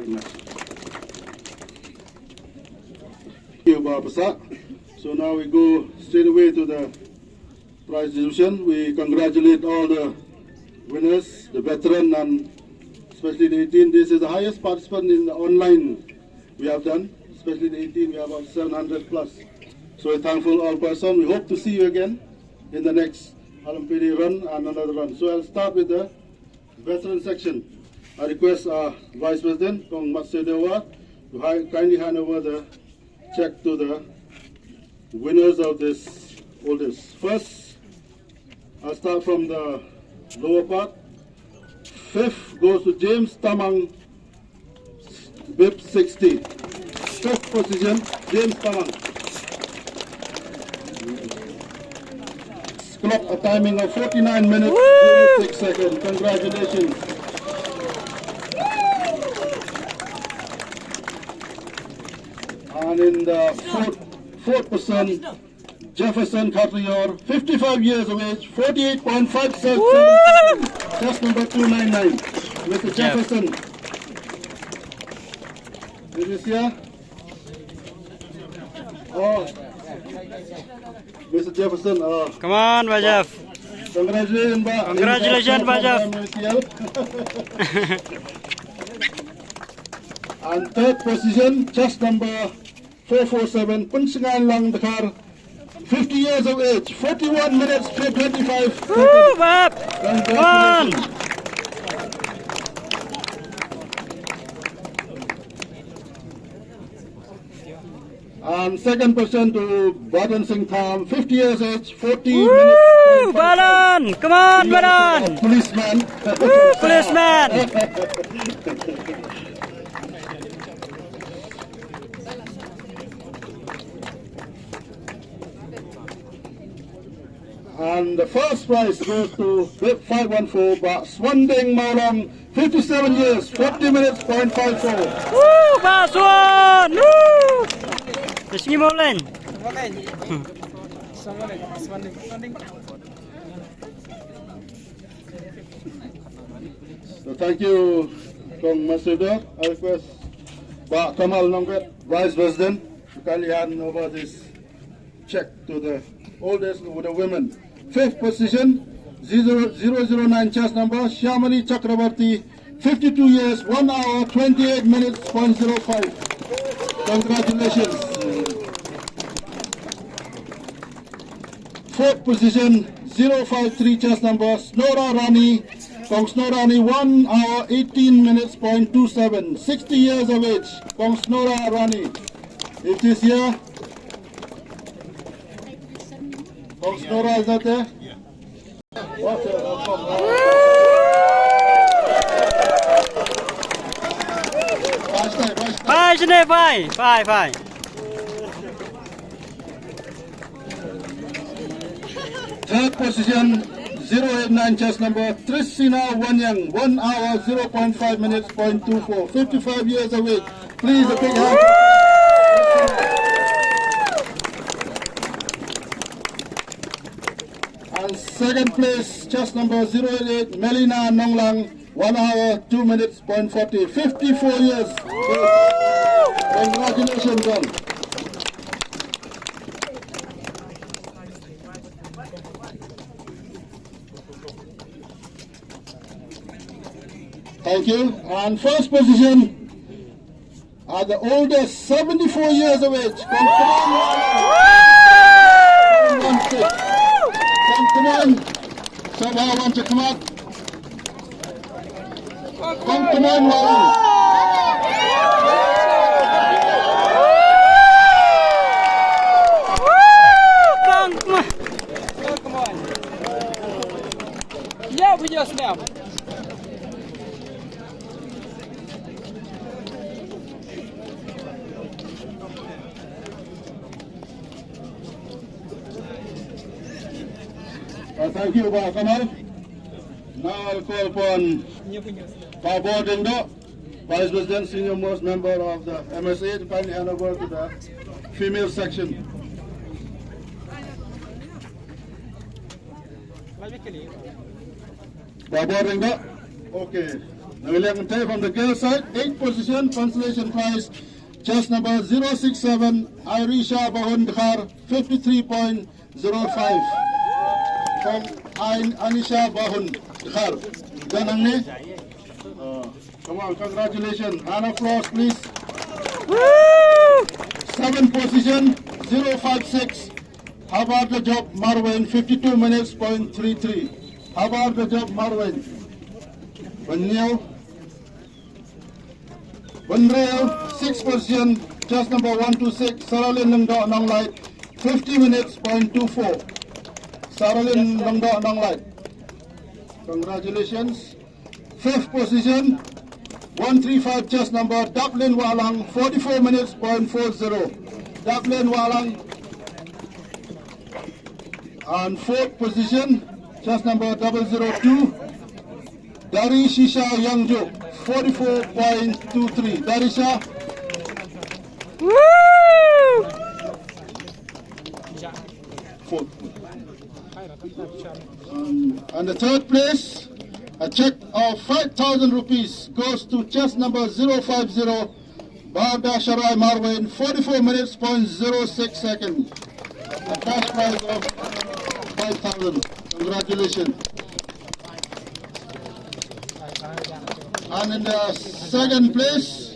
Thank you, Babasa. So now we go straight away to the prize distribution. We congratulate all the winners, the veteran and especially the 18. This is the highest participant in the online we have done. Especially the 18, we have about 700 plus. So we're thankful all person. We hope to see you again in the next Olympic run and another run. So I'll start with the veteran section. I request our Vice President, Kong Matsudewa, to kindly hand over the check to the winners of this oldest. First, I'll start from the lower part. Fifth goes to James Tamang, BIP 60. Fifth position, James Tamang. Clock a timing of 49 minutes, 6 seconds. Congratulations. And in the fourth person, Jefferson Cartier, 55 years of age, 48.5 seconds. Just number 299. Mr. Jefferson. Is this here? Oh. Mr. Jefferson. Come on, Bajaf. Congratulations, Ba. Congratulations, Bajaf. And third position, chest number 447, pynlong Dakar, 50 years of age, 41 minutes, 25 seconds. Woo, Bab. Come on. And second person to Badan Singh Tham, 50 years age, 40 Woo, minutes. Badan. Come on, Badan. Policeman. Woo, policeman. And the first prize goes to 514, Ba Swanding Maulong, 57 years, 40 minutes, 0.54. Woo, Baswan. Woo. Sige mo ulit. So thank you, Kong Masuda. I request Ba Kamal Nongjop, Vice President, to kindly hand over this check to the oldest of the women. Fifth position, 009 chest number, Shyamali Chakrabarti, 52 years, 1 hour, 28 minutes, 0.05. Congratulations. Fourth position, 053 chest number, Snora Rani, Kong Snora Rani, 1 hour, 18 minutes, 0.27. 60 years of age, Kong Snora Rani. It is here. Kong Snora is not there? Yeah. Bye. Third position, 089 chest number, Trisina Wanyang, 1 hour, 0.5 minutes, 0.24, 55 years of age. Please, a big hand. And second place, chest number 088, Melina Nonglang, 1 hour, 2 minutes, 0.40, 54 years. Congratulations, John. Thank you. And first position are the oldest, 74 years of age. Come on. Someone want to come out? Come on, Warren. Come on. Yeah, we just now. Thank you, Pak Kamal. Now I'll call upon Pak Bodendo, Vice President, Senior Most Member of the MSA, to kindly hand over to the female section. Pak Bodendo, okay. Nangilang tayo from the girl side, 8th position, consolation prize, chest number 067, Irisha Bahun Dhar, 53.05. From Anisha Bahun Dhar. Ganang ni? Come on, congratulations. Round of applause, please. Woo! 7th position, 056. How about the job, Marwan? 52 minutes, .33. How about the job, Marwan? Banyo. Banrail, 6th position, just number 126. Saralin Nangdo Nang Light, 50 minutes, .24. Saralin Nangdo Nang Light. Congratulations. 5th position, 135 chest number, Dublin Walang, 44 minutes, .40. Dublin Walang. And 4th position, chest number 002, Darisha Yangjo, 44.23. Darisha. Woo! 4th. And the 3rd place, a check of 5,000 rupees goes to chest number 050, Barda Sharai Marwan, 44 minutes, .06 seconds. A cash prize of 5,000. Congratulations. And in the 2nd place,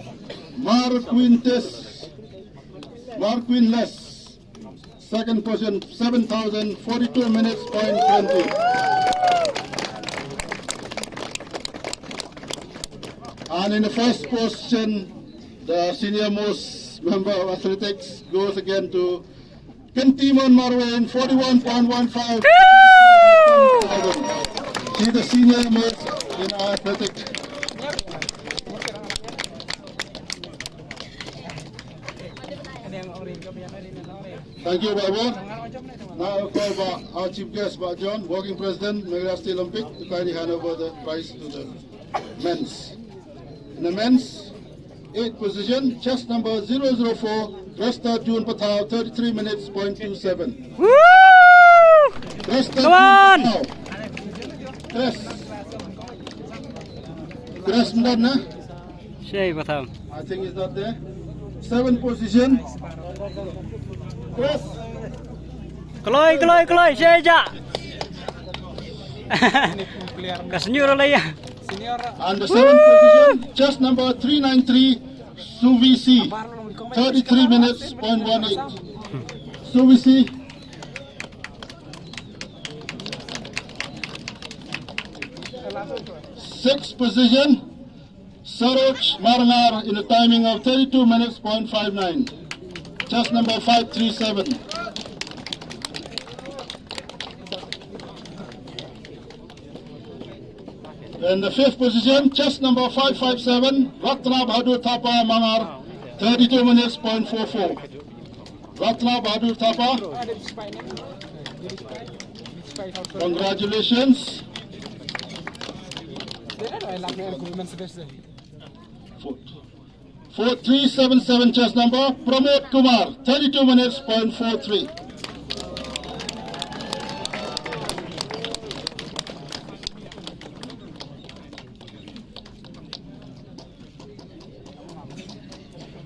Marquinless. 2nd position, 7,000, 42 minutes, .20. And in the 1st position, the senior most member of athletics goes again to Kentimon Marwan, 41.15. She's the senior most in athletics. Thank you, Babu. Now I'll call our chief guest, John, working president, Meghalaya State Olympic, to kindly hand over the prize to the men's. In the men's, 8th position, chest number 004, Resta June Patel, 33 minutes, .27. Woo! Resta Come on! Chris Mdana, Shay Patel. I think he's not there. 7th position, Chris. Keloi, Shay ja. Kasenyur lah ya. And the 7th position, chest number 393, Suvisi, 33 minutes, .18. Suvisi. 6th position, Saroj Marangar in a timing of 32 minutes, .59. Chest number 537. In the 5th position, chest number 557, Ratna Bahadur Thapa Mangar, 32 minutes, .44. Ratna Bahadur Thapa. Congratulations. 4377 chest number, Pramod Kumar, 32 minutes, .43.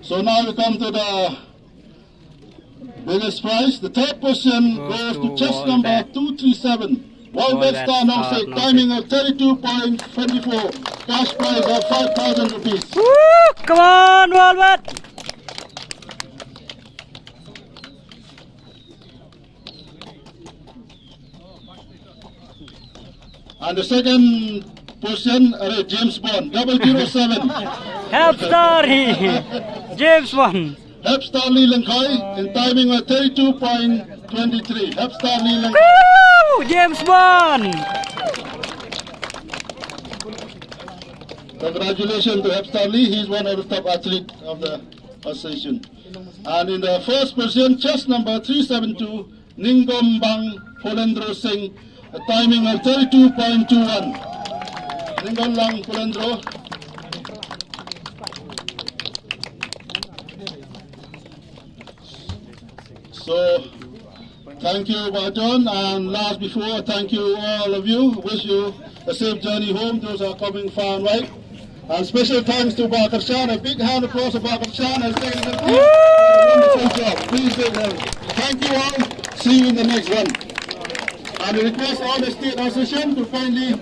So now we come to the biggest prize. The 3rd position goes to chest number 237. Walbert Star Nongsek, timing of 32.24. Cash prize of 5,000 rupees. Woo! Come on, Walbert! And the 2nd position, James Bond, 007. Help Starry! James Bond! Help Starly Langkoi in timing of 32.23. Help Starly Langkoi. Woo! James Bond! Congratulations to Help Starly. He's one of the top athletes of the association. And in the 1st position, chest number 372, Ningombang Polendro Singh, a timing of 32.21. Ningombang Polendro. So, thank you, Bajon, and last before, thank you all of you. Wish you a safe journey home. Those are coming far and wide. And special thanks to Bakar Shan. A big hand of applause to Bakar Shan has taken the team. A wonderful job. Please give him. Thank you all. See you in the next one. And we request all the state association to kindly